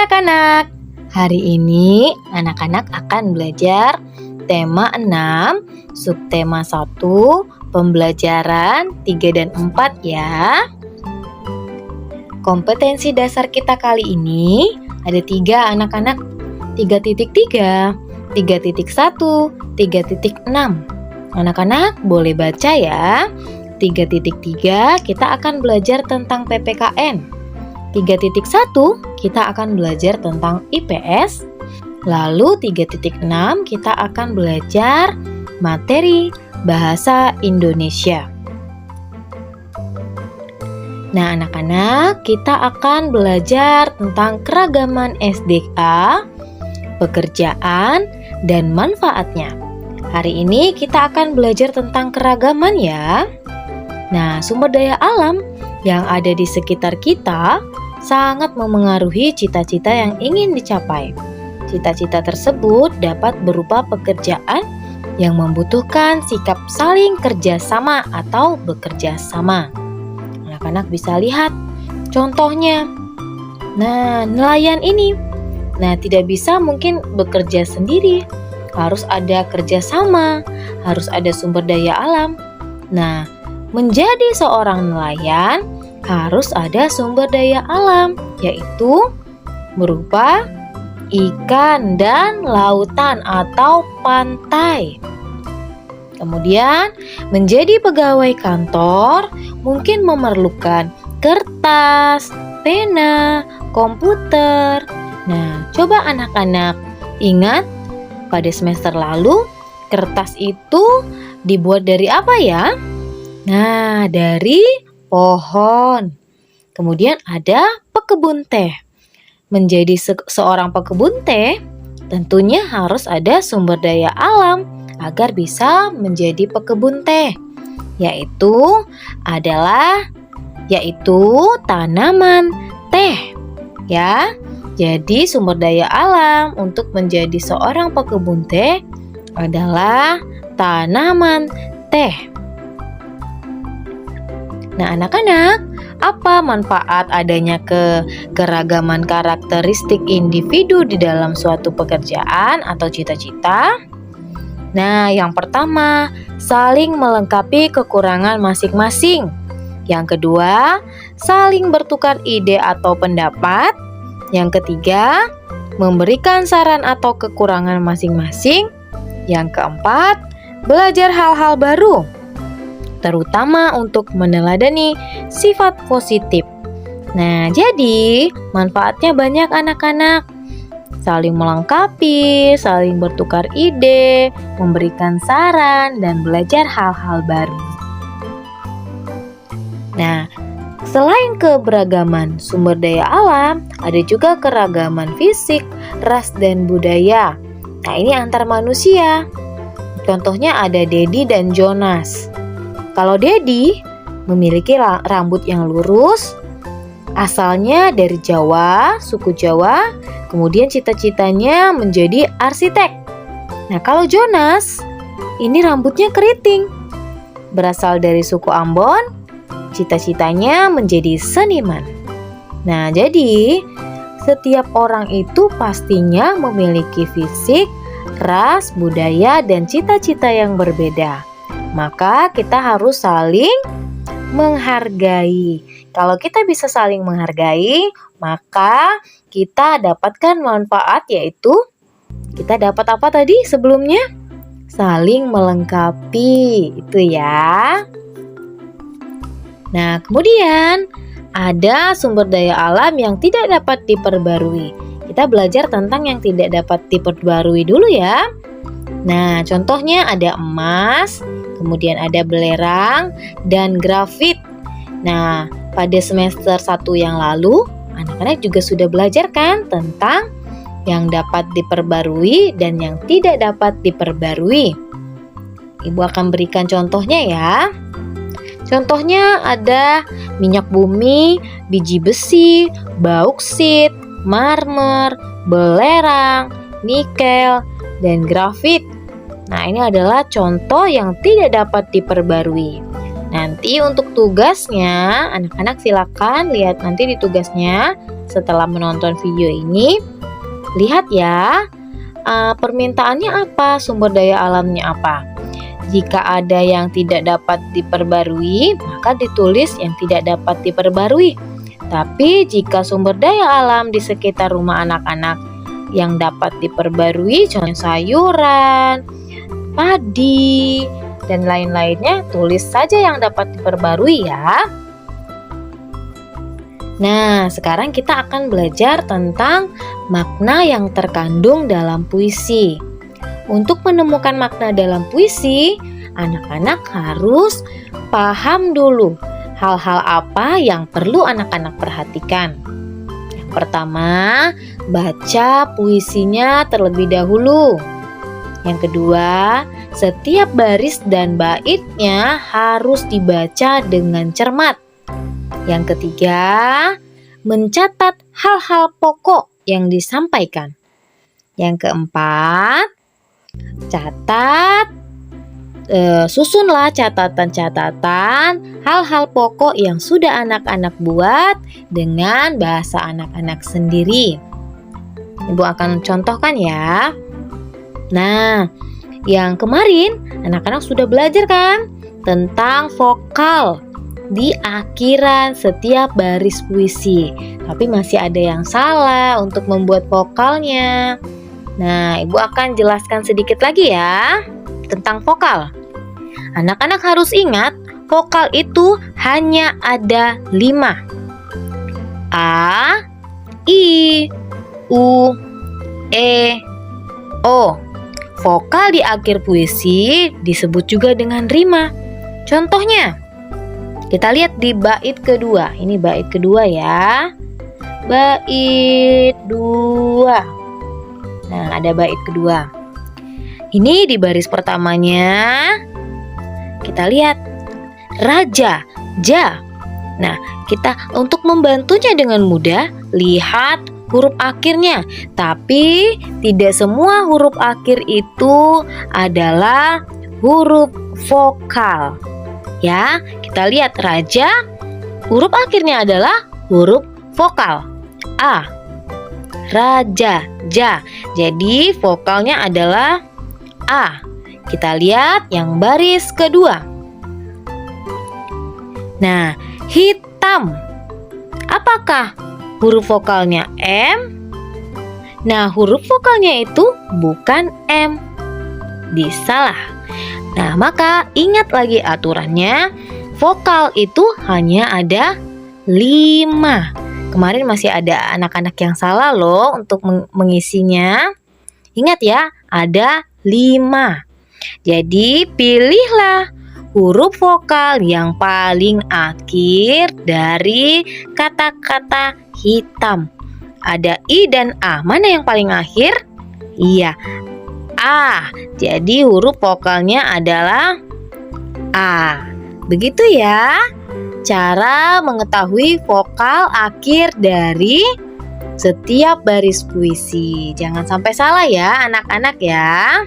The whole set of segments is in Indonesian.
anak-anak, hari ini anak-anak akan belajar tema 6, subtema 1, pembelajaran 3 dan 4 ya. Kompetensi dasar kita kali ini ada 3 anak-anak, 3.3, 3.1, 3.6. Anak-anak boleh baca ya. 3.3 kita akan belajar tentang PPKN. 3.1 kita akan belajar tentang IPS. Lalu 3.6 kita akan belajar materi bahasa Indonesia. Nah, anak-anak, kita akan belajar tentang keragaman SDA, pekerjaan, dan manfaatnya. Hari ini kita akan belajar tentang keragaman ya. Nah, sumber daya alam yang ada di sekitar kita sangat memengaruhi cita-cita yang ingin dicapai. Cita-cita tersebut dapat berupa pekerjaan yang membutuhkan sikap saling kerjasama atau bekerja sama. Anak-anak bisa lihat contohnya. Nah, nelayan ini. Nah, tidak bisa mungkin bekerja sendiri. Harus ada kerjasama, harus ada sumber daya alam. Nah, menjadi seorang nelayan harus ada sumber daya alam, yaitu berupa ikan dan lautan atau pantai. Kemudian, menjadi pegawai kantor mungkin memerlukan kertas, pena, komputer. Nah, coba anak-anak ingat pada semester lalu kertas itu dibuat dari apa ya? Nah, dari pohon. Kemudian ada pekebun teh. Menjadi seorang pekebun teh, tentunya harus ada sumber daya alam agar bisa menjadi pekebun teh, yaitu tanaman teh. Ya. Jadi sumber daya alam untuk menjadi seorang pekebun teh adalah tanaman teh. Nah, anak-anak, apa manfaat adanya keragaman karakteristik individu di dalam suatu pekerjaan atau cita-cita? Nah, yang pertama, saling melengkapi kekurangan masing-masing. Yang kedua, saling bertukar ide atau pendapat. Yang ketiga, memberikan saran atau kekurangan masing-masing. Yang keempat, belajar hal-hal baru, terutama untuk meneladani sifat positif. Nah, jadi manfaatnya banyak anak-anak. Saling melengkapi, saling bertukar ide, memberikan saran, dan belajar hal-hal baru. Nah, selain keberagaman sumber daya alam, ada juga keragaman fisik, ras, dan budaya. Nah, ini antar manusia. Contohnya ada Dedi dan Jonas. Kalau Dedi memiliki rambut yang lurus, asalnya dari Jawa, suku Jawa, kemudian cita-citanya menjadi arsitek. Nah, kalau Jonas, ini rambutnya keriting, berasal dari suku Ambon, cita-citanya menjadi seniman. Nah, jadi setiap orang itu pastinya memiliki fisik, ras, budaya, dan cita-cita yang berbeda. Maka kita harus saling menghargai. Kalau kita bisa saling menghargai, maka kita dapatkan manfaat, yaitu kita dapat apa tadi sebelumnya? Saling melengkapi, itu ya. Nah, kemudian ada sumber daya alam yang tidak dapat diperbarui. Kita belajar tentang yang tidak dapat diperbarui dulu ya. Nah, contohnya ada emas, kemudian ada belerang, dan grafit. Nah, pada semester 1 yang lalu, anak-anak juga sudah belajar kan tentang yang dapat diperbarui dan yang tidak dapat diperbarui. Ibu akan berikan contohnya ya. Contohnya ada minyak bumi, biji besi, bauksit, marmer, belerang, nikel, dan grafit. Nah, ini adalah contoh yang tidak dapat diperbarui. Nanti untuk tugasnya, anak-anak silakan lihat nanti di tugasnya setelah menonton video ini. Lihat ya, permintaannya apa, sumber daya alamnya apa. Jika ada yang tidak dapat diperbarui, maka ditulis yang tidak dapat diperbarui. Tapi jika sumber daya alam di sekitar rumah anak-anak yang dapat diperbarui, contohnya sayuran, padi, dan lain-lainnya, tulis saja yang dapat diperbarui ya. Nah, sekarang kita akan belajar tentang makna yang terkandung dalam puisi. Untuk menemukan makna dalam puisi, anak-anak harus paham dulu hal-hal apa yang perlu anak-anak perhatikan. Yang pertama, baca puisinya terlebih dahulu. Yang kedua, setiap baris dan baitnya harus dibaca dengan cermat. Yang ketiga, mencatat hal-hal pokok yang disampaikan. Yang keempat, susunlah catatan-catatan hal-hal pokok yang sudah anak-anak buat dengan bahasa anak-anak sendiri. Ibu akan contohkan ya. Nah, yang kemarin anak-anak sudah belajar kan tentang vokal di akhiran setiap baris puisi. Tapi masih ada yang salah untuk membuat vokalnya. Nah, Ibu akan jelaskan sedikit lagi ya tentang vokal. Anak-anak harus ingat, vokal itu hanya ada 5. A, I, U, E, O. Vokal di akhir puisi disebut juga dengan rima. Contohnya, kita lihat di bait kedua. Ini bait kedua ya. Bait 2. Nah, ada bait kedua. Ini di baris pertamanya kita lihat raja, ja. Nah, kita untuk membantunya dengan mudah, lihat huruf akhirnya. Tapi tidak semua huruf akhir itu adalah huruf vokal. Ya, kita lihat raja, huruf akhirnya adalah huruf vokal. A. Raja, ja. Jadi vokalnya adalah A. Kita lihat yang baris kedua. Nah, hitam. Apakah huruf vokalnya M? Nah, huruf vokalnya itu bukan M. Disalah. Nah, maka ingat lagi aturannya. Vokal itu hanya ada 5. Kemarin masih ada anak-anak yang salah loh untuk mengisinya. Ingat ya, ada 5. Jadi pilihlah huruf vokal yang paling akhir dari kata-kata hitam. Ada I dan A. Mana yang paling akhir? Iya, A. Jadi huruf vokalnya adalah A. Begitu ya cara mengetahui vokal akhir dari setiap baris puisi. Jangan sampai salah ya anak-anak ya.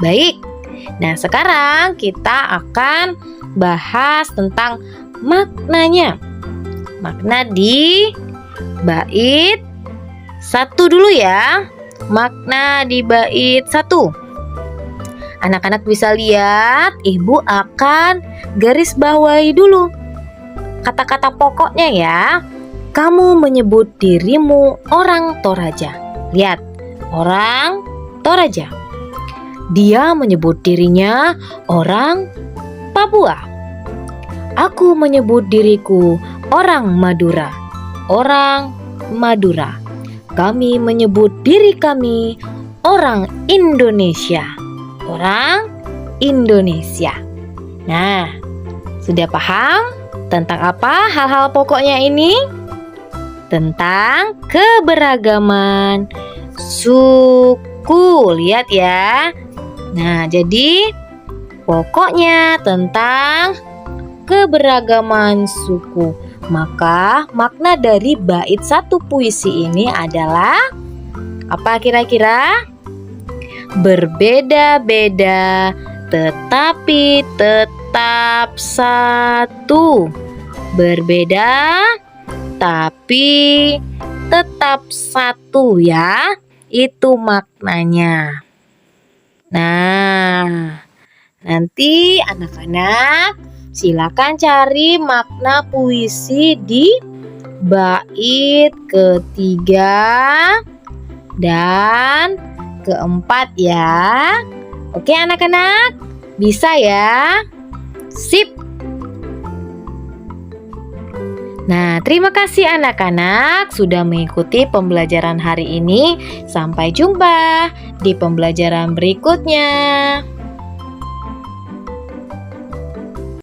Baik, nah sekarang kita akan bahas tentang maknanya. Makna di bait 1 dulu ya. Makna di bait 1. Anak-anak bisa lihat, Ibu akan garis bawahi dulu kata-kata pokoknya ya. Kamu menyebut dirimu orang Toraja. Lihat, orang Toraja. Dia menyebut dirinya orang Papua. Aku menyebut diriku orang Madura. Orang Madura. Kami menyebut diri kami orang Indonesia. Orang Indonesia. Nah, sudah paham tentang apa hal-hal pokoknya ini? Tentang keberagaman suku. Lihat ya. Nah, jadi pokoknya tentang keberagaman suku. Maka makna dari bait 1 puisi ini adalah apa kira-kira? Berbeda-beda tetapi tetap tetap satu. Berbeda tapi tetap satu ya. Itu maknanya. Nah, nanti anak-anak silakan cari makna puisi di bait ketiga dan keempat ya. Oke anak-anak, bisa ya? Sip. Nah, terima kasih anak-anak sudah mengikuti pembelajaran hari ini. Sampai jumpa di pembelajaran berikutnya.